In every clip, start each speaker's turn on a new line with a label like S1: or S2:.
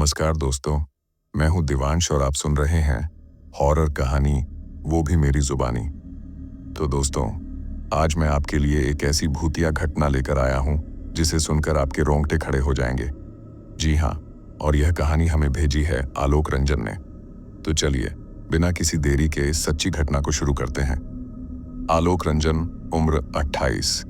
S1: नमस्कार दोस्तों, मैं हूं दिवांश और आप सुन रहे हैं हॉरर कहानी, वो भी मेरी जुबानी। तो दोस्तों, आज मैं आपके लिए एक ऐसी भूतिया घटना लेकर आया हूं जिसे सुनकर आपके रोंगटे खड़े हो जाएंगे। जी हाँ, और यह कहानी हमें भेजी है आलोक रंजन ने। तो चलिए, बिना किसी देरी के इस सच्ची घटना को शुरू करते हैं। आलोक रंजन, उम्र 28,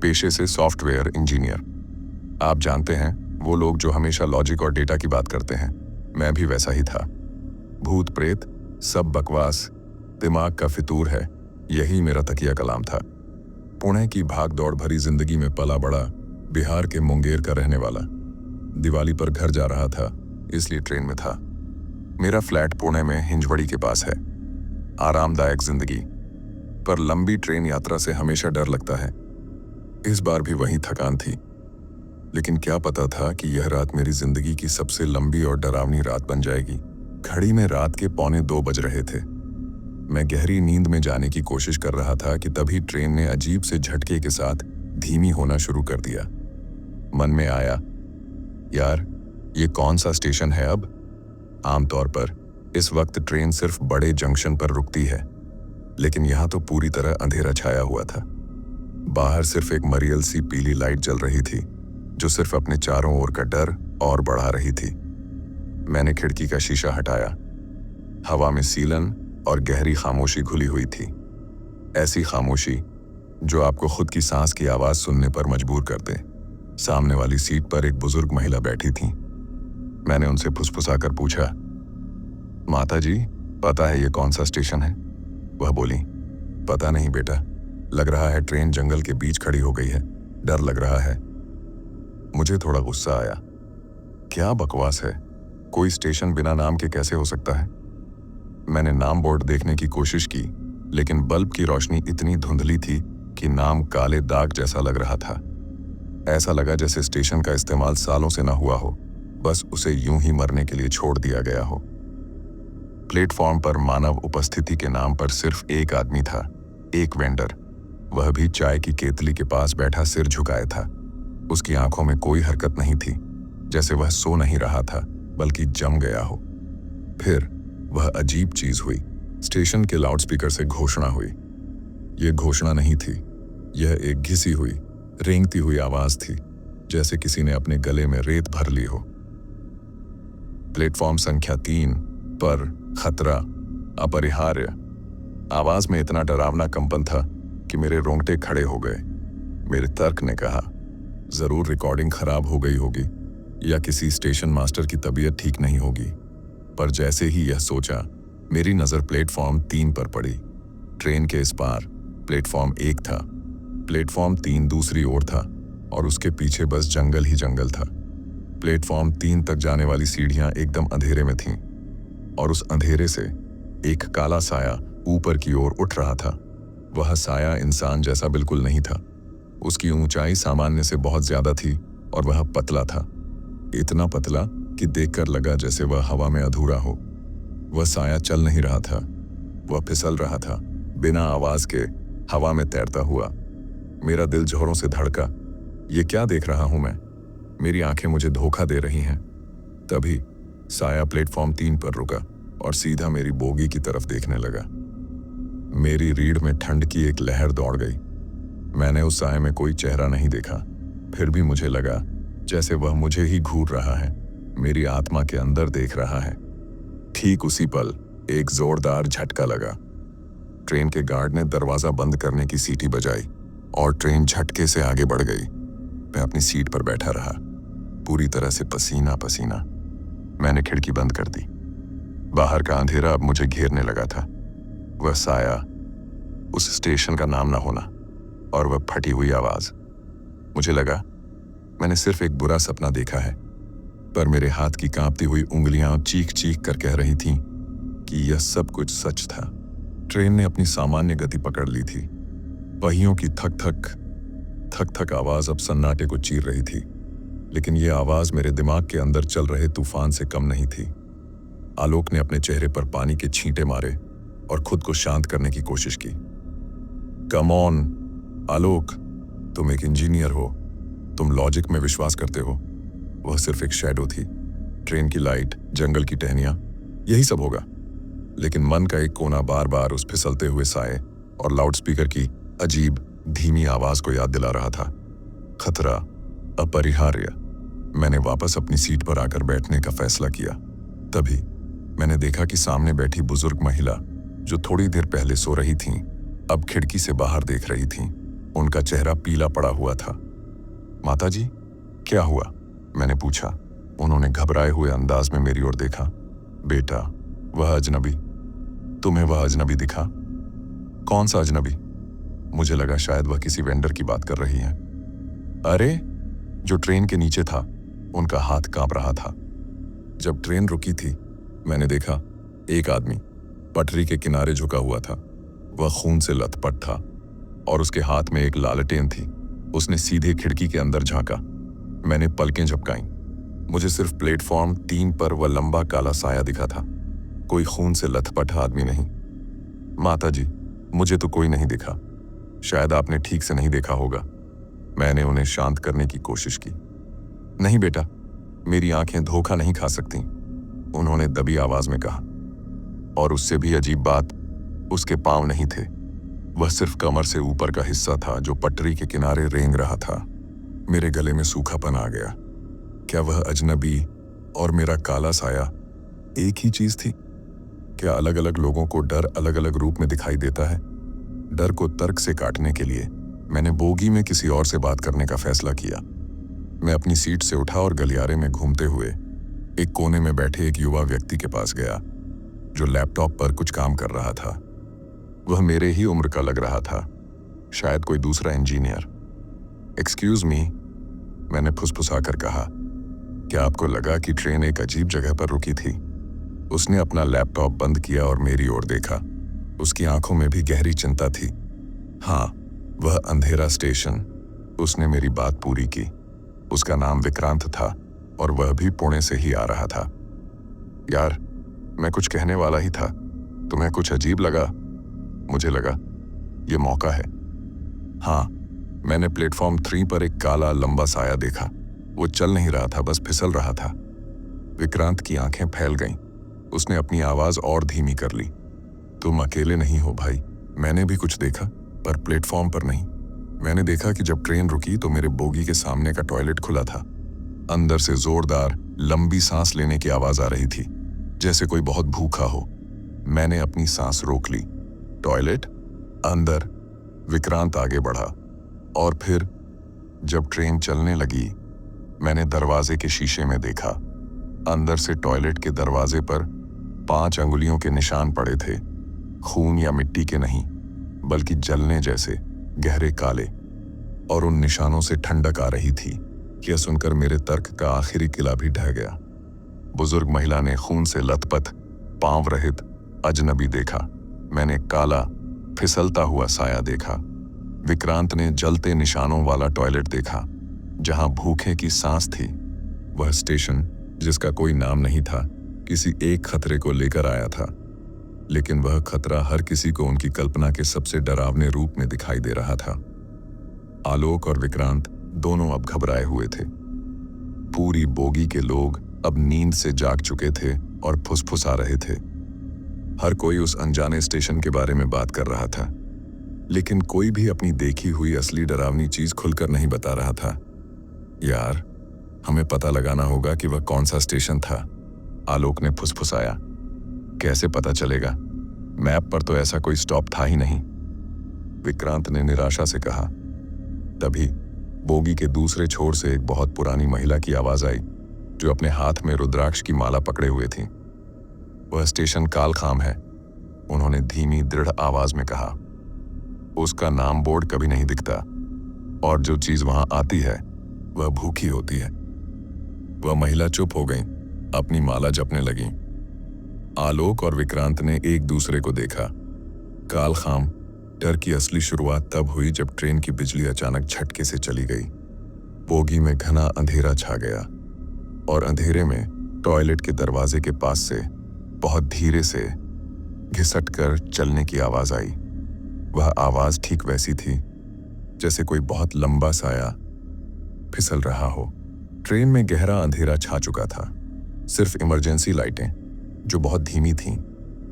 S1: पेशे से सॉफ्टवेयर इंजीनियर। आप जानते हैं, वो लोग जो हमेशा लॉजिक और डेटा की बात करते हैं। मैं भी वैसा ही था। भूत प्रेत सब बकवास, दिमाग का फितूर है, यही मेरा तकिया कलाम था। पुणे की भाग दौड़ भरी जिंदगी में पला बड़ा, बिहार के मुंगेर का रहने वाला। दिवाली पर घर जा रहा था, इसलिए ट्रेन में था। मेरा फ्लैट पुणे में हिंजवड़ी के पास है। आरामदायक जिंदगी, पर लंबी ट्रेन यात्रा से हमेशा डर लगता है। इस बार भी वही थकान थी, लेकिन क्या पता था कि यह रात मेरी जिंदगी की सबसे लंबी और डरावनी रात बन जाएगी। घड़ी में रात के 1:45 बज रहे थे। मैं गहरी नींद में जाने की कोशिश कर रहा था कि तभी ट्रेन ने अजीब से झटके के साथ धीमी होना शुरू कर दिया। मन में आया, यार, ये कौन सा स्टेशन है अब? आमतौर पर इस वक्त ट्रेन सिर्फ बड़े जंक्शन पर रुकती है, लेकिन यहां तो पूरी तरह अंधेरा छाया हुआ था। बाहर सिर्फ एक मरियल सी पीली लाइट जल रही थी, जो सिर्फ अपने चारों ओर का डर और बढ़ा रही थी। मैंने खिड़की का शीशा हटाया। हवा में सीलन और गहरी खामोशी घुली हुई थी। ऐसी खामोशी जो आपको खुद की सांस की आवाज सुनने पर मजबूर कर दे। सामने वाली सीट पर एक बुजुर्ग महिला बैठी थी। मैंने उनसे फुसफुसाकर पूछा, माता जी, पता है ये कौन सा स्टेशन है? वह बोली, पता नहीं बेटा, लग रहा है ट्रेन जंगल के बीच खड़ी हो गई है, डर लग रहा है। मुझे थोड़ा गुस्सा आया। क्या बकवास है, कोई स्टेशन बिना नाम के कैसे हो सकता है? मैंने नाम बोर्ड देखने की कोशिश की, लेकिन बल्ब की रोशनी इतनी धुंधली थी कि नाम काले दाग जैसा लग रहा था। ऐसा लगा जैसे स्टेशन का इस्तेमाल सालों से ना हुआ हो, बस उसे यूं ही मरने के लिए छोड़ दिया गया हो। प्लेटफॉर्म पर मानव उपस्थिति के नाम पर सिर्फ एक आदमी था, एक वेंडर। वह भी चाय की केतली के पास बैठा सिर झुकाए था। उसकी आंखों में कोई हरकत नहीं थी, जैसे वह सो नहीं रहा था, बल्कि जम गया हो। फिर वह अजीब चीज हुई। स्टेशन के लाउडस्पीकर से घोषणा हुई। यह घोषणा नहीं थी, यह एक घिसी हुई, रेंगती हुई आवाज थी, जैसे किसी ने अपने गले में रेत भर ली हो। प्लेटफॉर्म संख्या 3 पर खतरा, अपरिहार्य। आवाज में इतना डरावना कंपन था कि मेरे रोंगटे खड़े हो गए। मेरे तर्क ने कहा, जरूर रिकॉर्डिंग खराब हो गई होगी या किसी स्टेशन मास्टर की तबीयत ठीक नहीं होगी। पर जैसे ही यह सोचा, मेरी नजर प्लेटफॉर्म 3 पर पड़ी। ट्रेन के इस पार प्लेटफॉर्म 1 था, प्लेटफॉर्म 3 दूसरी ओर था, और उसके पीछे बस जंगल ही जंगल था। प्लेटफॉर्म 3 तक जाने वाली सीढ़ियां एकदम अंधेरे में थीं, और उस अंधेरे से एक काला साया ऊपर की ओर उठ रहा था। वह साया इंसान जैसा बिल्कुल नहीं था। उसकी ऊंचाई सामान्य से बहुत ज्यादा थी और वह पतला था, इतना पतला कि देखकर लगा जैसे वह हवा में अधूरा हो। वह साया चल नहीं रहा था, वह फिसल रहा था, बिना आवाज के, हवा में तैरता हुआ। मेरा दिल जोरों से धड़का। ये क्या देख रहा हूं मैं? मेरी आंखें मुझे धोखा दे रही हैं। तभी साया प्लेटफॉर्म 3 पर रुका और सीधा मेरी बोगी की तरफ देखने लगा। मेरी रीढ़ में ठंड की एक लहर दौड़ गई। मैंने उस साए में कोई चेहरा नहीं देखा, फिर भी मुझे लगा जैसे वह मुझे ही घूर रहा है, मेरी आत्मा के अंदर देख रहा है। ठीक उसी पल एक जोरदार झटका लगा। ट्रेन के गार्ड ने दरवाजा बंद करने की सीटी बजाई और ट्रेन झटके से आगे बढ़ गई। मैं अपनी सीट पर बैठा रहा, पूरी तरह से पसीना पसीना। मैंने खिड़की बंद कर दी। बाहर का अंधेरा अब मुझे घेरने लगा था। वह साया, उस स्टेशन का नाम ना होना, और वह फटी हुई आवाज। मुझे लगा मैंने सिर्फ एक बुरा सपना देखा है, पर मेरे हाथ की कांपती हुई उंगलियां चीख चीख कर कह रही थीं कि यह सब कुछ सच था। ट्रेन ने अपनी सामान्य गति पकड़ ली थी। पहियों की थक थक थक थक आवाज अब सन्नाटे को चीर रही थी, लेकिन यह आवाज मेरे दिमाग के अंदर चल रहे तूफान से कम नहीं थी। आलोक ने अपने चेहरे पर पानी के छींटे मारे और खुद को शांत करने की कोशिश की। कम ऑन आलोक, तुम एक इंजीनियर हो, तुम लॉजिक में विश्वास करते हो। वह सिर्फ एक शैडो थी, ट्रेन की लाइट, जंगल की टहनियां, यही सब होगा। लेकिन मन का एक कोना बार बार उस फिसलते हुए साए और लाउडस्पीकर की अजीब धीमी आवाज को याद दिला रहा था। खतरा अपरिहार्य। मैंने वापस अपनी सीट पर आकर बैठने का फैसला किया। तभी मैंने देखा कि सामने बैठी बुजुर्ग महिला, जो थोड़ी देर पहले सो रही थीं, अब खिड़की से बाहर देख रही थीं। उनका चेहरा पीला पड़ा हुआ था। माताजी, क्या हुआ? मैंने पूछा। उन्होंने घबराए हुए अंदाज में मेरी ओर देखा। बेटा, वह अजनबी, तुम्हें वह अजनबी दिखा? कौन सा अजनबी? मुझे लगा शायद वह किसी वेंडर की बात कर रही है। अरे, जो ट्रेन के नीचे था। उनका हाथ कांप रहा था। जब ट्रेन रुकी थी, मैंने देखा एक आदमी पटरी के किनारे झुका हुआ था। वह खून से लथपथ था और उसके हाथ में एक लालटेन थी। उसने सीधे खिड़की के अंदर झांका। मैंने पलकें झपकाईं। मुझे सिर्फ प्लेटफॉर्म 3 पर वह लंबा काला साया दिखा था, कोई खून से लथपथ आदमी नहीं। माताजी, मुझे तो कोई नहीं दिखा। शायद आपने ठीक से नहीं देखा होगा। मैंने उन्हें शांत करने की कोशिश की। नहीं बेटा, मेरी आंखें धोखा नहीं खा सकती, उन्होंने दबी आवाज में कहा। और उससे भी अजीब बात, उसके पांव नहीं थे। वह सिर्फ कमर से ऊपर का हिस्सा था जो पटरी के किनारे रेंग रहा था। मेरे गले में सूखापन आ गया। क्या वह अजनबी और मेरा काला साया एक ही चीज थी? क्या अलग अलग लोगों को डर अलग अलग रूप में दिखाई देता है? डर को तर्क से काटने के लिए मैंने बोगी में किसी और से बात करने का फैसला किया। मैं अपनी सीट से उठा और गलियारे में घूमते हुए एक कोने में बैठे एक युवा व्यक्ति के पास गया, जो लैपटॉप पर कुछ काम कर रहा था। वह मेरे ही उम्र का लग रहा था, शायद कोई दूसरा इंजीनियर। एक्सक्यूज मी, मैंने फुसफुसाकर कहा। क्या आपको लगा कि ट्रेन एक अजीब जगह पर रुकी थी? उसने अपना लैपटॉप बंद किया और मेरी ओर देखा। उसकी आंखों में भी गहरी चिंता थी। हाँ, वह अंधेरा स्टेशन। उसने मेरी बात पूरी की। उसका नाम विक्रांत था और वह भी पुणे से ही आ रहा था। यार, मैं कुछ कहने वाला ही था। तुम्हें कुछ अजीब लगा? मुझे लगा यह मौका है। हाँ, मैंने प्लेटफॉर्म 3 पर एक काला लंबा साया देखा। वो चल नहीं रहा था, बस फिसल रहा था। विक्रांत की आंखें फैल गईं। उसने अपनी आवाज और धीमी कर ली। तुम अकेले नहीं हो भाई, मैंने भी कुछ देखा, पर प्लेटफॉर्म पर नहीं। मैंने देखा कि जब ट्रेन रुकी तो मेरे बोगी के सामने का टॉयलेट खुला था। अंदर से जोरदार लंबी सांस लेने की आवाज आ रही थी, जैसे कोई बहुत भूखा हो। मैंने अपनी सांस रोक ली। टॉयलेट, अंदर। विक्रांत आगे बढ़ा और फिर जब ट्रेन चलने लगी, मैंने दरवाजे के शीशे में देखा। अंदर से टॉयलेट के दरवाजे पर 5 अंगुलियों के निशान पड़े थे। खून या मिट्टी के नहीं, बल्कि जलने जैसे गहरे काले। और उन निशानों से ठंडक आ रही थी। यह सुनकर मेरे तर्क का आखिरी किला भी ढह गया। बुजुर्ग महिला ने खून से लथपथ, पांव रहित अजनबी देखा। मैंने काला फिसलता हुआ साया देखा। विक्रांत ने जलते निशानों वाला टॉयलेट देखा, जहां भूखे की सांस थी। वह स्टेशन, जिसका कोई नाम नहीं था, किसी एक खतरे को लेकर आया था। लेकिन वह खतरा हर किसी को उनकी कल्पना के सबसे डरावने रूप में दिखाई दे रहा था। आलोक और विक्रांत दोनों अब घबराए हुए थे। पूरी बोगी के लोग अब नींद से जाग चुके थे और फुसफुसा रहे थे। हर कोई उस अनजाने स्टेशन के बारे में बात कर रहा था, लेकिन कोई भी अपनी देखी हुई असली डरावनी चीज खुलकर नहीं बता रहा था। यार, हमें पता लगाना होगा कि वह कौन सा स्टेशन था, आलोक ने फुसफुसाया। कैसे पता चलेगा? मैप पर तो ऐसा कोई स्टॉप था ही नहीं, विक्रांत ने निराशा से कहा। तभी बोगी के दूसरे छोर से एक बहुत पुरानी महिला की आवाज आई, जो अपने हाथ में रुद्राक्ष की माला पकड़े हुए थी। वह स्टेशन कालखाम है, उन्होंने धीमी दृढ़ आवाज में कहा। उसका नाम बोर्ड कभी नहीं दिखता, और जो चीज वहां आती है वह भूखी होती है। वह महिला चुप हो गई, अपनी माला जपने लगी। आलोक और विक्रांत ने एक दूसरे को देखा। कालखाम डर की असली शुरुआत तब हुई जब ट्रेन की बिजली अचानक झटके से चली गई। बोगी में घना अंधेरा छा गया और अंधेरे में टॉयलेट के दरवाजे के पास से बहुत धीरे से घिसट कर चलने की आवाज आई। वह आवाज ठीक वैसी थी जैसे कोई बहुत लंबा साया फिसल रहा हो। ट्रेन में गहरा अंधेरा छा चुका था। सिर्फ इमरजेंसी लाइटें जो बहुत धीमी थीं,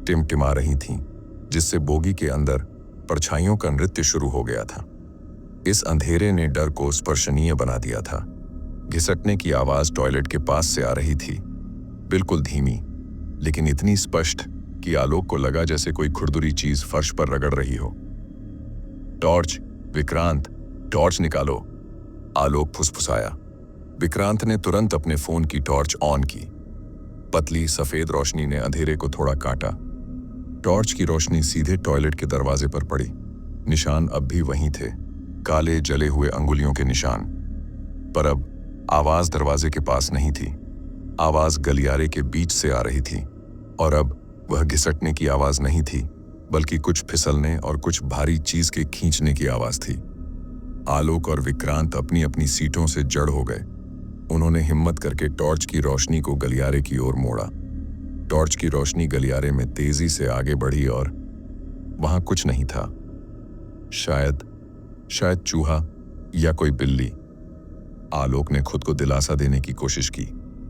S1: टिमटिमा रही थीं, जिससे बोगी के अंदर परछाइयों का नृत्य शुरू हो गया था। इस अंधेरे ने डर को स्पर्शनीय बना दिया था। घिसटने की आवाज टॉयलेट के पास से आ रही थी, बिल्कुल धीमी, लेकिन इतनी स्पष्ट कि आलोक को लगा जैसे कोई खुरदुरी चीज फर्श पर रगड़ रही हो। टॉर्च, विक्रांत, टॉर्च निकालो, आलोक फुसफुसाया। विक्रांत ने तुरंत अपने फोन की टॉर्च ऑन की। पतली सफेद रोशनी ने अंधेरे को थोड़ा काटा। टॉर्च की रोशनी सीधे टॉयलेट के दरवाजे पर पड़ी। निशान अब भी वहीं थे, काले जले हुए अंगुलियों के निशान। पर अब आवाज दरवाजे के पास नहीं थी, आवाज गलियारे के बीच से आ रही थी। और अब वह घिसटने की आवाज नहीं थी, बल्कि कुछ फिसलने और कुछ भारी चीज के खींचने की आवाज थी। आलोक और विक्रांत अपनी अपनी सीटों से जड़ हो गए। उन्होंने हिम्मत करके टॉर्च की रोशनी को गलियारे की ओर मोड़ा। टॉर्च की रोशनी गलियारे में तेजी से आगे बढ़ी और वहां कुछ नहीं था। शायद चूहा या कोई बिल्ली। आलोक ने खुद को दिलासा देने की कोशिश की।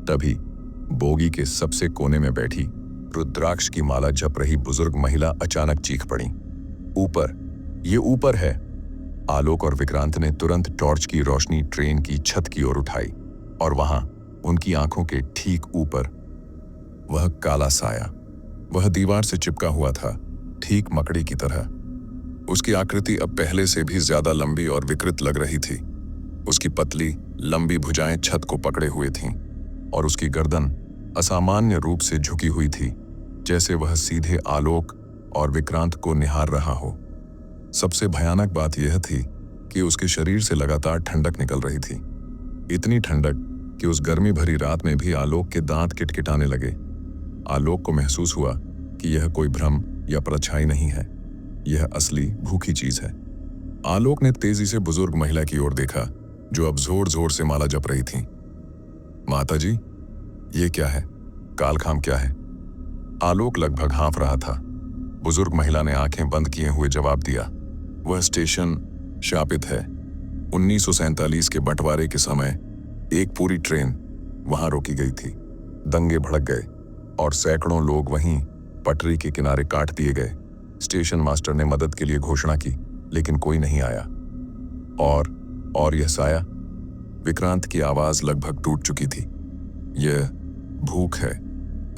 S1: तभी बोगी के सबसे कोने में बैठी रुद्राक्ष की माला जप रही बुजुर्ग महिला अचानक चीख पड़ी, ऊपर, ये ऊपर है। आलोक और विक्रांत ने तुरंत टॉर्च की रोशनी ट्रेन की छत की ओर उठाई और वहां उनकी आंखों के ठीक ऊपर वह काला साया, वह दीवार से चिपका हुआ था, ठीक मकड़ी की तरह। उसकी आकृति अब पहले से भी ज्यादा लंबी और विकृत लग रही थी। उसकी पतली लंबी भुजाएं छत को पकड़े हुए थीं और उसकी गर्दन असामान्य रूप से झुकी हुई थी, जैसे वह सीधे आलोक और विक्रांत को निहार रहा हो। सबसे भयानक बात यह थी कि उसके शरीर से लगातार ठंडक निकल रही थी, इतनी ठंडक कि उस गर्मी भरी रात में भी आलोक के दांत किटकिटाने लगे। आलोक को महसूस हुआ कि यह कोई भ्रम या परछाई नहीं है, यह असली भूखी चीज है। आलोक ने तेजी से बुजुर्ग महिला की ओर देखा, जो अब जोर जोर से माला जप रही थी। माताजी, ये क्या है? कालखाम क्या है? आलोक लगभग हाँफ रहा था। बुजुर्ग महिला ने आंखें बंद किए हुए जवाब दिया, वह स्टेशन शापित है। 1947 के बंटवारे के समय एक पूरी ट्रेन वहां रोकी गई थी। दंगे भड़क गए और सैकड़ों लोग वहीं पटरी के किनारे काट दिए गए। स्टेशन मास्टर ने मदद के लिए घोषणा की, लेकिन कोई नहीं आया। और यह साया? विक्रांत की आवाज लगभग टूट चुकी थी। यह भूख है,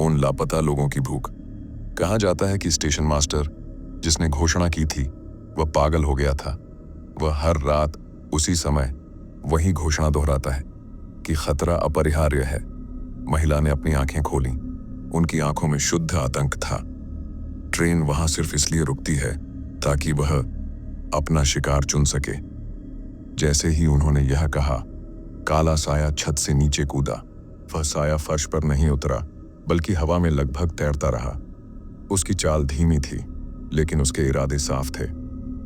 S1: उन लापता लोगों की भूख। कहा जाता है कि स्टेशन मास्टर जिसने घोषणा की थी वह पागल हो गया था। वह हर रात उसी समय वही घोषणा दोहराता है कि खतरा अपरिहार्य है। महिला ने अपनी आंखें खोली। उनकी आंखों में शुद्ध आतंक था। ट्रेन वहां सिर्फ इसलिए रुकती है ताकि वह अपना शिकार चुन सके। जैसे ही उन्होंने यह कहा, काला साया छत से नीचे कूदा। वह साया फर्श पर नहीं उतरा, बल्कि हवा में लगभग तैरता रहा। उसकी चाल धीमी थी, लेकिन उसके इरादे साफ थे।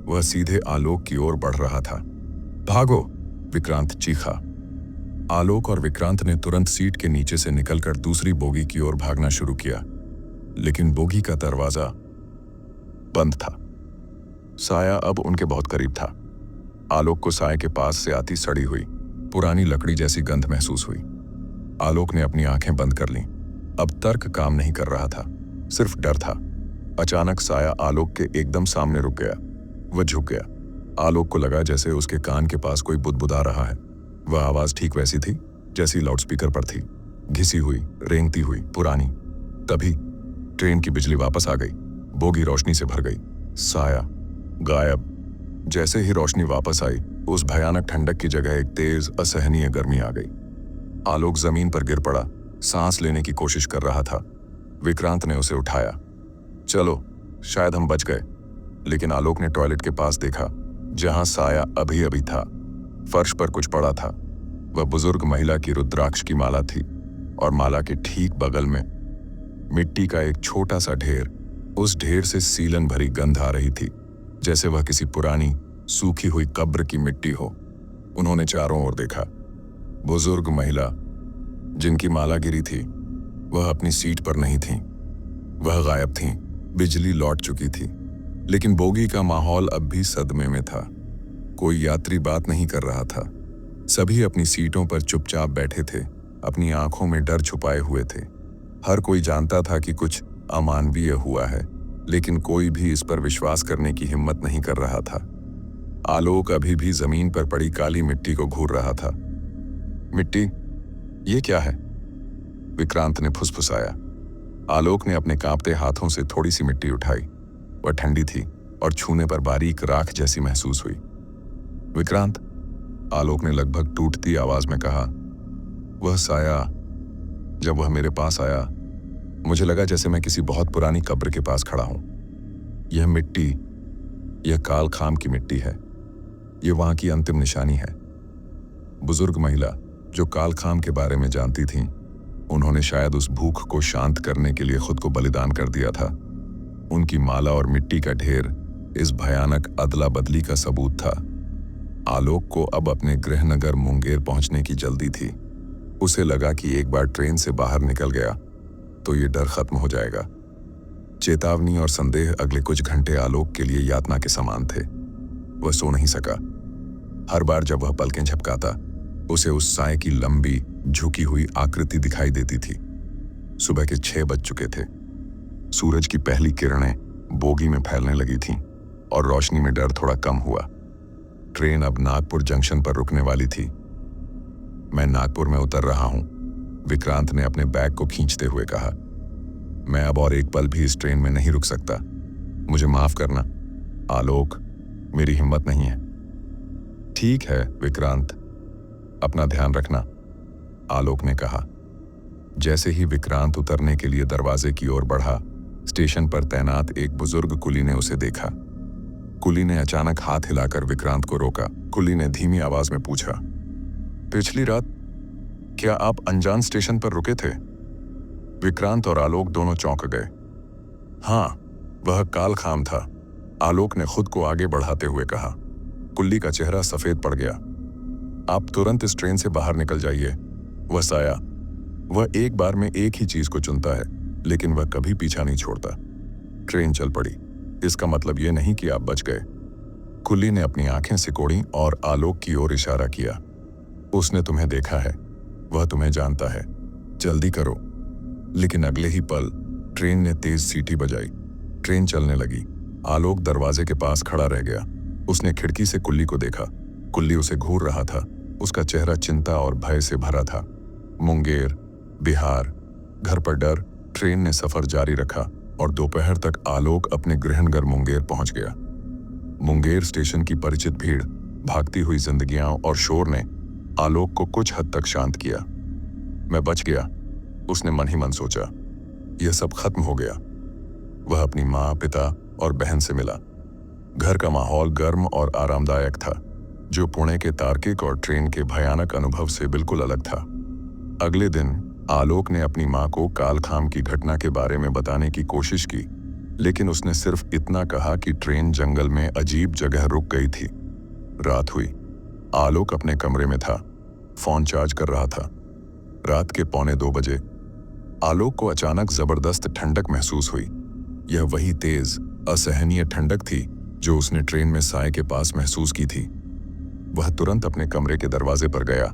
S1: वह सीधे आलोक की ओर बढ़ रहा था। भागो! विक्रांत चीखा। आलोक और विक्रांत ने तुरंत सीट के नीचे से निकलकर दूसरी बोगी की ओर भागना शुरू किया, लेकिन बोगी का दरवाजा बंद था। साया अब उनके बहुत करीब था। आलोक को साये के पास से आती सड़ी हुई पुरानी लकड़ी जैसी गंध महसूस हुई। आलोक ने अपनी आंखें बंद कर लीं। अब तर्क काम नहीं कर रहा था, सिर्फ डर था। अचानक साया आलोक के एकदम सामने रुक गया। वह झुक गया। आलोक को लगा जैसे उसके कान के पास कोई बुदबुदा रहा है। वह आवाज ठीक वैसी थी जैसी लाउडस्पीकर पर थी, घिसी हुई, रेंगती हुई, पुरानी। तभी ट्रेन की बिजली वापस आ गई। बोगी रोशनी से भर गई। साया गायब। जैसे ही रोशनी वापस आई, उस भयानक ठंडक की जगह एक तेज असहनीय गर्मी आ गई। आलोक जमीन पर गिर पड़ा, सांस लेने की कोशिश कर रहा था। विक्रांत ने उसे उठाया। चलो, शायद हम बच गए। लेकिन आलोक ने टॉयलेट के पास देखा, जहां साया अभी अभी था। फर्श पर कुछ पड़ा था। वह बुजुर्ग महिला की रुद्राक्ष की माला थी, और माला के ठीक बगल में मिट्टी का एक छोटा सा ढेर। उस ढेर से सीलन भरी गंध आ रही थी, जैसे वह किसी पुरानी सूखी हुई कब्र की मिट्टी हो। उन्होंने चारों ओर देखा। बुजुर्ग महिला जिनकी माला गिरी थी, वह अपनी सीट पर नहीं थी। वह गायब थीं। बिजली लौट चुकी थी, लेकिन बोगी का माहौल अब भी सदमे में था। कोई यात्री बात नहीं कर रहा था। सभी अपनी सीटों पर चुपचाप बैठे थे, अपनी आंखों में डर छुपाए हुए थे। हर कोई जानता था कि कुछ अमानवीय हुआ है, लेकिन कोई भी इस पर विश्वास करने की हिम्मत नहीं कर रहा था। आलोक अभी भी जमीन पर पड़ी काली मिट्टी को घूर रहा था। मिट्टी, ये क्या है? विक्रांत ने फुसफुसाया। आलोक ने अपने कांपते हाथों से थोड़ी सी मिट्टी उठाई। वह ठंडी थी और छूने पर बारीक राख जैसी महसूस हुई। विक्रांत, आलोक ने लगभग टूटती आवाज में कहा, वह साया, जब वह मेरे पास आया, मुझे लगा जैसे मैं किसी बहुत पुरानी कब्र के पास खड़ा हूं। यह मिट्टी, यह काल खाम की मिट्टी है। यह वहां की अंतिम निशानी है। बुजुर्ग महिला जो काल खाम के बारे में जानती थीं, उन्होंने शायद उस भूख को शांत करने के लिए खुद को बलिदान कर दिया था। उनकी माला और मिट्टी का ढेर इस भयानक अदला बदली का सबूत था। आलोक को अब अपने गृहनगर मुंगेर पहुंचने की जल्दी थी। उसे लगा कि एक बार ट्रेन से बाहर निकल गया तो ये डर खत्म हो जाएगा। चेतावनी और संदेह अगले कुछ घंटे आलोक के लिए यातना के समान थे। वह सो नहीं सका। हर बार जब वह पलकें झपकाता, उसे उस साए की लंबी झुकी हुई आकृति दिखाई देती थी। सुबह के 6 बज चुके थे। सूरज की पहली किरणें बोगी में फैलने लगी थीं और रोशनी में डर थोड़ा कम हुआ। ट्रेन अब नागपुर जंक्शन पर रुकने वाली थी। मैं नागपुर में उतर रहा हूं, विक्रांत ने अपने बैग को खींचते हुए कहा। मैं अब और एक पल भी इस ट्रेन में नहीं रुक सकता। मुझे माफ करना आलोक, मेरी हिम्मत नहीं है। ठीक है विक्रांत, अपना ध्यान रखना, आलोक ने कहा। जैसे ही विक्रांत उतरने के लिए दरवाजे की ओर बढ़ा, स्टेशन पर तैनात एक बुजुर्ग कुली ने उसे देखा। कुली ने अचानक हाथ हिलाकर विक्रांत को रोका। कुली ने धीमी आवाज में पूछा, पिछली रात क्या आप अनजान स्टेशन पर रुके थे? विक्रांत और आलोक दोनों चौंक गए। हाँ, वह काल खाम था, आलोक ने खुद को आगे बढ़ाते हुए कहा। कुल्ली का चेहरा सफेद पड़ गया। आप तुरंत इस ट्रेन से बाहर निकल जाइए। वह साया, वह एक बार में एक ही चीज को चुनता है, लेकिन वह कभी पीछा नहीं छोड़ता। ट्रेन चल पड़ी, इसका मतलब यह नहीं कि आप बच गए। कुल्ली ने अपनी आंखें सिकोड़ी और आलोक की ओर इशारा किया। उसने तुम्हें देखा है, वह तुम्हें जानता है, जल्दी करो। लेकिन अगले ही पल ट्रेन ने तेज सीटी बजाई। ट्रेन चलने लगी। आलोक दरवाजे के पास खड़ा रह गया। उसने खिड़की से कुल्ली को देखा। कुल्ली उसे घूर रहा था। उसका चेहरा चिंता और भय से भरा था। मुंगेर, बिहार, घर पर डर। ट्रेन ने सफर जारी रखा और दोपहर तक आलोक अपने गृहनगर मुंगेर पहुंच गया। मुंगेर स्टेशन की परिचित भीड़, भागती हुई जिंदगियां और शोर ने आलोक को कुछ हद तक शांत किया। मैं बच गया, उसने मन ही मन सोचा। यह सब खत्म हो गया। वह अपनी माँ, पिता और बहन से मिला। घर का माहौल गर्म और आरामदायक था, जो पुणे के तार्किक और ट्रेन के भयानक अनुभव से बिल्कुल अलग था। अगले दिन आलोक ने अपनी माँ को काल खाम की घटना के बारे में बताने की कोशिश की, लेकिन उसने सिर्फ इतना कहा कि ट्रेन जंगल में अजीब जगह रुक गई थी। रात हुई। आलोक अपने कमरे में था, फोन चार्ज कर रहा था। रात के 1:45 बजे आलोक को अचानक जबरदस्त ठंडक महसूस हुई। यह वही तेज, असहनीय ठंडक थी जो उसने ट्रेन में साए के पास महसूस की थी। वह तुरंत अपने कमरे के दरवाजे पर गया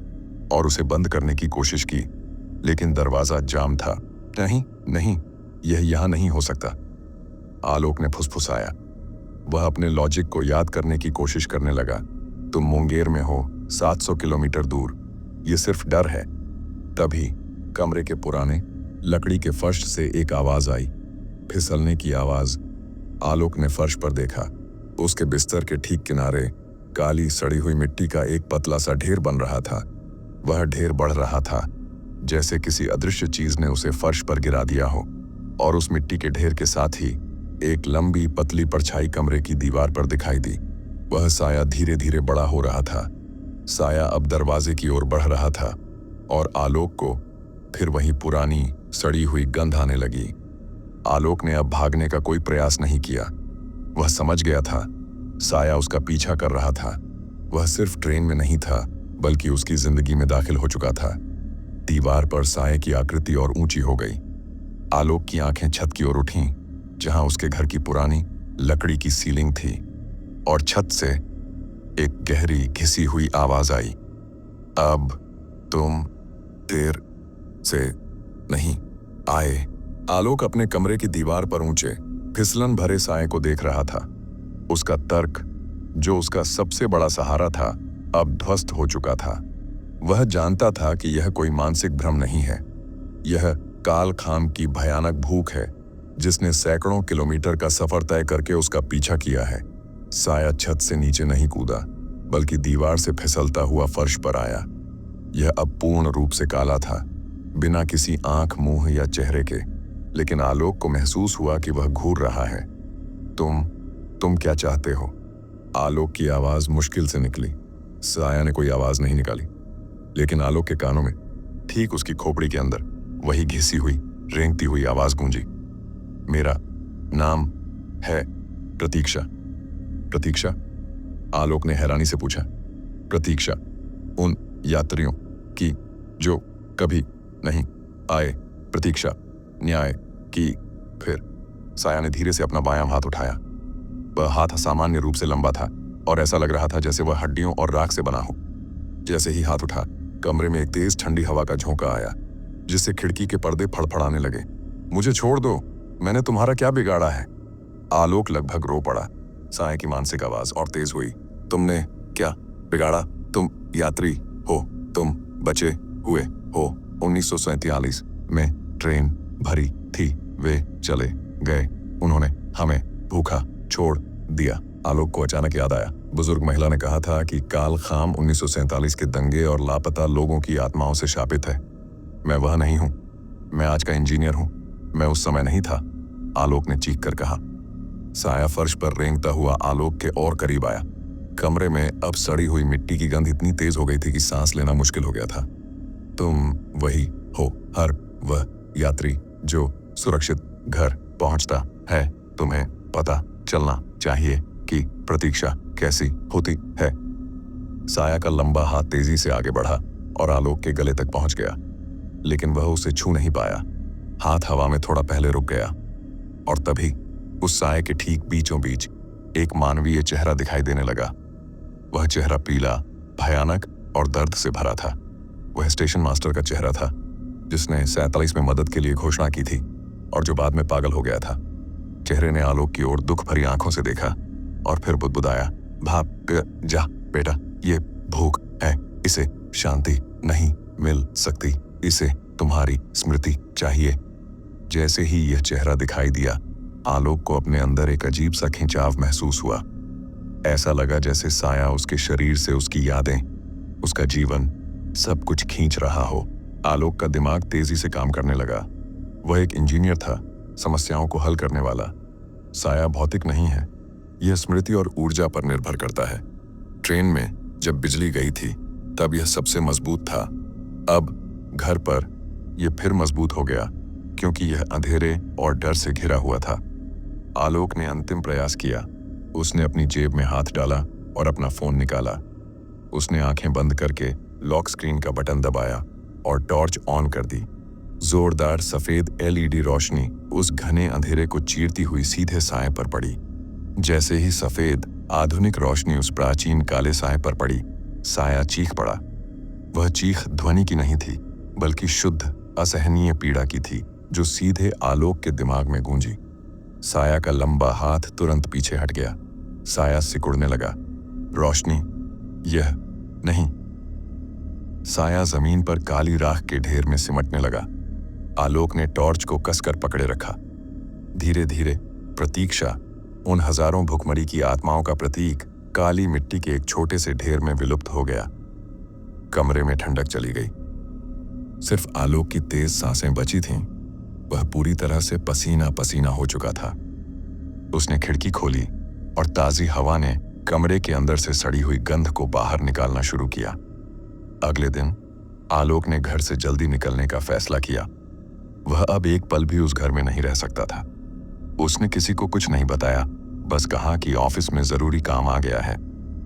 S1: और उसे बंद करने की कोशिश की, लेकिन दरवाजा जाम था। नहीं नहीं, यह यहां नहीं हो सकता, आलोक ने फुसफुसाया। वह अपने लॉजिक को याद करने की कोशिश करने लगा। तुम मुंगेर में हो, 700 किलोमीटर दूर, यह सिर्फ डर है। तभी कमरे के पुराने लकड़ी के फर्श से एक आवाज आई, फिसलने की आवाज। आलोक ने फर्श पर देखा। उसके बिस्तर के ठीक किनारे काली सड़ी हुई मिट्टी का एक पतला सा ढेर बन रहा था। वह ढेर बढ़ रहा था, जैसे किसी अदृश्य चीज ने उसे फर्श पर गिरा दिया हो, और उस मिट्टी के ढेर के साथ ही एक लंबी पतली परछाई कमरे की दीवार पर दिखाई दी। वह साया धीरे धीरे बड़ा हो रहा था। साया अब दरवाजे की ओर बढ़ रहा था और आलोक को फिर वही पुरानी सड़ी हुई गंध आने लगी। आलोक ने अब भागने का कोई प्रयास नहीं किया। वह समझ गया था, साया उसका पीछा कर रहा था। वह सिर्फ ट्रेन में नहीं था, बल्कि उसकी जिंदगी में दाखिल हो चुका था। दीवार पर साये की आकृति और ऊंची हो गई। आलोक की आंखें छत की ओर उठीं, जहां उसके घर की पुरानी लकड़ी की सीलिंग थी, और छत से एक गहरी घिसी हुई आवाज आई, अब तुम देर से नहीं आए। आलोक अपने कमरे की दीवार पर ऊंचे फिसलन भरे साए को देख रहा था। उसका तर्क, जो उसका सबसे बड़ा सहारा था, अब ध्वस्त हो चुका था। वह जानता था कि यह कोई मानसिक भ्रम नहीं है। यह काल खाम की भयानक भूख है जिसने सैकड़ों किलोमीटर का सफर तय करके उसका पीछा किया है। साया छत से नीचे नहीं कूदा, बल्कि दीवार से फिसलता हुआ फर्श पर आया। यह अब पूर्ण रूप से काला था, बिना किसी आंख, मुंह या चेहरे के। लेकिन आलोक को महसूस हुआ कि वह घूर रहा है। तुम क्या चाहते हो? आलोक की आवाज मुश्किल से निकली। साया ने कोई आवाज नहीं निकाली, लेकिन आलोक के कानों में, ठीक उसकी खोपड़ी के अंदर, वही घिसी हुई, रेंगती हुई आवाज गूंजी। मेरा नाम है प्रतीक्षा। प्रतीक्षा? आलोक ने हैरानी से पूछा। प्रतीक्षा उन यात्रियों की जो कभी नहीं आए। प्रतीक्षा न्याय की। फिर साया ने धीरे से अपना बायां हाथ उठाया। वह हाथ असामान्य रूप से लंबा था और ऐसा लग रहा था जैसे वह हड्डियों और राख से बना हो। जैसे ही हाथ उठा, कमरे में एक तेज ठंडी हवा का झोंका आया, जिससे खिड़की के पर्दे फड़फड़ाने लगे। मुझे छोड़ दो, मैंने तुम्हारा क्या बिगाड़ा है? आलोक लगभग रो पड़ा। साया की मानसिक आवाज और तेज हुई। तुमने क्या बिगाड़ा? तुम यात्री हो, तुम बचे हुए हो। 1947 में ट्रेन भरी थी, वे चले गए, उन्होंने हमें भूखा छोड़ दिया। आलोक को अचानक याद आया, बुजुर्ग महिला ने कहा था कि काल खाम 1947 के दंगे और लापता लोगों की आत्माओं से शापित है। मैं वह नहीं हूं, मैं आज का इंजीनियर हूं, मैं उस समय नहीं था, आलोक ने चीख कर कहा। साया फर्श पर रेंगता हुआ आलोक के और करीब आया। कमरे में अब सड़ी हुई मिट्टी की गंध इतनी तेज हो गई थी कि सांस लेना मुश्किल हो गया था। तुम वही हो, हर वह यात्री जो सुरक्षित घर पहुंचता है। तुम्हें पता चलना चाहिए कि प्रतीक्षा कैसी होती है। साया का लंबा हाथ तेजी से आगे बढ़ा और आलोक के गले तक पहुंच गया, लेकिन वह उसे छू नहीं पाया। हाथ हवा में थोड़ा पहले रुक गया और तभी उस साए के ठीक बीचों बीच एक मानवीय चेहरा दिखाई देने लगा। वह चेहरा पीला, भयानक और दर्द से भरा था। वह स्टेशन मास्टर का चेहरा था, जिसने 47 में मदद के लिए घोषणा की थी और जो बाद में पागल हो गया था। चेहरे ने आलोक की ओर दुख भरी आंखों से देखा और फिर बुदबुदाया, भाग जा बेटा, ये भूख है, इसे शांति नहीं मिल सकती, इसे तुम्हारी स्मृति चाहिए। जैसे ही यह चेहरा दिखाई दिया, आलोक को अपने अंदर एक अजीब सा खिंचाव महसूस हुआ। ऐसा लगा जैसे साया उसके शरीर से उसकी यादें, उसका जीवन, सब कुछ खींच रहा हो। आलोक का दिमाग तेजी से काम करने लगा। वह एक इंजीनियर था, समस्याओं को हल करने वाला। साया भौतिक नहीं है, यह स्मृति और ऊर्जा पर निर्भर करता है। ट्रेन में जब बिजली गई थी तब यह सबसे मजबूत था। अब घर पर यह फिर मजबूत हो गया, क्योंकि यह अंधेरे और डर से घिरा हुआ था। आलोक ने अंतिम प्रयास किया। उसने अपनी जेब में हाथ डाला और अपना फोन निकाला। उसने आंखें बंद करके लॉक स्क्रीन का बटन दबाया और टॉर्च ऑन कर दी। जोरदार सफेद एलईडी रोशनी उस घने अंधेरे को चीरती हुई सीधे साए पर पड़ी। जैसे ही सफेद आधुनिक रोशनी उस प्राचीन काले साए पर पड़ी, साया चीख पड़ा। वह चीख ध्वनि की नहीं थी, बल्कि शुद्ध असहनीय पीड़ा की थी, जो सीधे आलोक के दिमाग में गूंजी। साया का लंबा हाथ तुरंत पीछे हट गया। साया सिकुड़ने लगा। रोशनी, यह नहीं। साया जमीन पर काली राख के ढेर में सिमटने लगा। आलोक ने टॉर्च को कसकर पकड़े रखा। धीरे धीरे प्रतीक्षा, उन हजारों भुखमरी की आत्माओं का प्रतीक, काली मिट्टी के एक छोटे से ढेर में विलुप्त हो गया। कमरे में ठंडक चली गई। सिर्फ आलोक की तेज सांसें बची थीं। वह पूरी तरह से पसीना पसीना हो चुका था। उसने खिड़की खोली और ताजी हवा ने कमरे के अंदर से सड़ी हुई गंध को बाहर निकालना शुरू किया। अगले दिन आलोक ने घर से जल्दी निकलने का फैसला किया। वह अब एक पल भी उस घर में नहीं रह सकता था। उसने किसी को कुछ नहीं बताया, बस कहा कि ऑफिस में जरूरी काम आ गया है।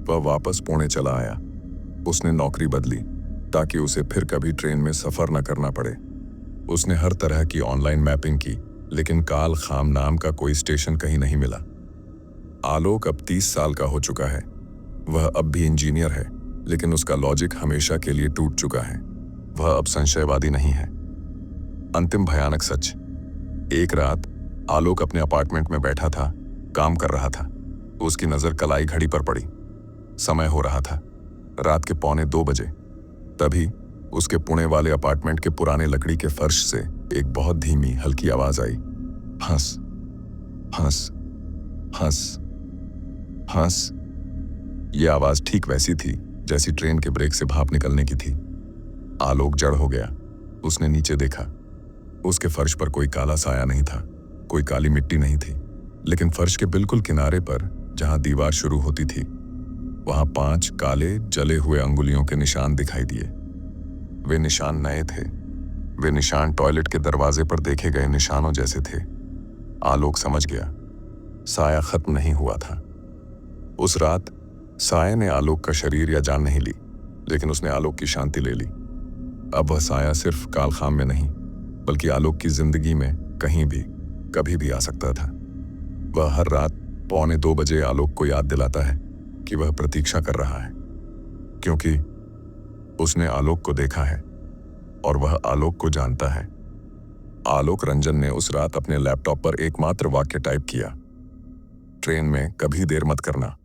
S1: वह वापस पुणे चला आया। उसने नौकरी बदली ताकि उसे फिर कभी ट्रेन में सफर न करना पड़े। उसने हर तरह की ऑनलाइन मैपिंग की, लेकिन काल खाम नाम का कोई स्टेशन कहीं नहीं मिला। आलोक अब 30 साल का हो चुका है। वह अब भी इंजीनियर है, लेकिन उसका लॉजिक हमेशा के लिए टूट चुका है। वह अब संशयवादी नहीं है। अंतिम भयानक सच। एक रात आलोक अपने अपार्टमेंट में बैठा था, काम कर रहा था। उसकी नजर कलाई घड़ी पर पड़ी। समय हो रहा था रात के 1:45 बजे। तभी उसके पुणे वाले अपार्टमेंट के पुराने लकड़ी के फर्श से एक बहुत धीमी हल्की आवाज आई। हंस हंस हंस हंस। यह आवाज ठीक वैसी थी जैसी ट्रेन के ब्रेक से भाप निकलने की थी। आलोक जड़ हो गया। उसने नीचे देखा। उसके फर्श पर कोई काला साया नहीं था, कोई काली मिट्टी नहीं थी, लेकिन फर्श के बिल्कुल किनारे पर जहां दीवार शुरू होती थी वहां 5 काले जले हुए अंगुलियों के निशान दिखाई दिए। वे निशान नए थे। वे निशान टॉयलेट के दरवाजे पर देखे गए निशानों जैसे थे। आलोक समझ गया, साया खत्म नहीं हुआ था। उस रात साये ने आलोक का शरीर या जान नहीं ली, लेकिन उसने आलोक की शांति ले ली। अब वह साया सिर्फ कालखाम में नहीं, बल्कि आलोक की जिंदगी में कहीं भी कभी भी आ सकता था। वह हर रात 1:45 आलोक को याद दिलाता है कि वह प्रतीक्षा कर रहा है, क्योंकि उसने आलोक को देखा है और वह आलोक को जानता है। आलोक रंजन ने उस रात अपने लैपटॉप पर एकमात्र वाक्य टाइप किया, ट्रेन में कभी देर मत करना।